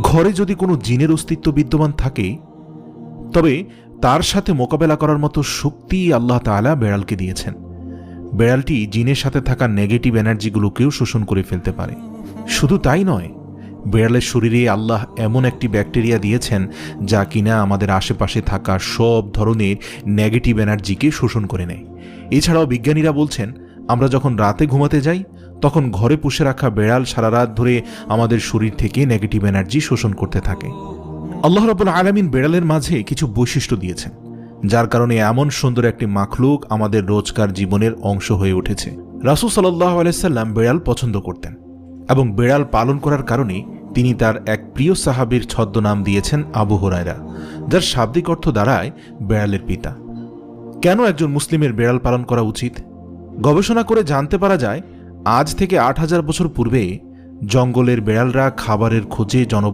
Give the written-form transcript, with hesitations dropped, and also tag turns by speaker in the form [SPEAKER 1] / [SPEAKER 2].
[SPEAKER 1] ঘরে যদি কোনো জিনের অস্তিত্ব বিদ্যমান থাকে তবে তার সাথে মোকাবেলা করার মতো শক্তি আল্লাহ তাআলা বেড়ালকে দিয়েছেন। বেড়ালটি জিনের সাথে থাকা নেগেটিভ এনার্জিগুলোকেও শোষণ করে ফেলতে পারে। শুধু তাই নয়, বেড়ালের শরীরে আল্লাহ এমন একটি ব্যাকটেরিয়া দিয়েছেন যা কিনা আমাদের আশেপাশে থাকা সব ধরনের নেগেটিভ এনার্জিকে শোষণ করে নেয়। এছাড়াও বিজ্ঞানীরা বলছেন, আমরা যখন রাতে ঘুমাতে যাই তখন ঘরে পুষে রাখা বেড়াল সারা রাত ধরে আমাদের শরীর থেকে নেগেটিভ এনার্জি শোষণ করতে থাকে। আল্লাহ রাব্বুল আলামিন বেড়ালের মাঝে কিছু বৈশিষ্ট্য দিয়েছেন যার কারণে এমন সুন্দর একটি মাখলুক আমাদের রোজকার জীবনের অংশ হয়ে উঠেছে। রাসূল সাল্লাল্লাহু আলাইহি সাল্লাম বেড়াল পছন্দ করতেন এবং বেড়াল পালন করার কারণে তিনি তার এক প্রিয় সাহাবীর ছদ্মনাম দিয়েছেন আবু হুরায়রা, যার শাব্দিক অর্থ দাঁড়ায় বেড়ালের পিতা। কেন একজন মুসলিমের বেড়াল পালন করা উচিত? গবেষণা করে জানতে পারা যায়, আজ থেকে ৮,০০০ বছর পূর্বে জঙ্গলের বেড়ালরা খাবারের খোঁজে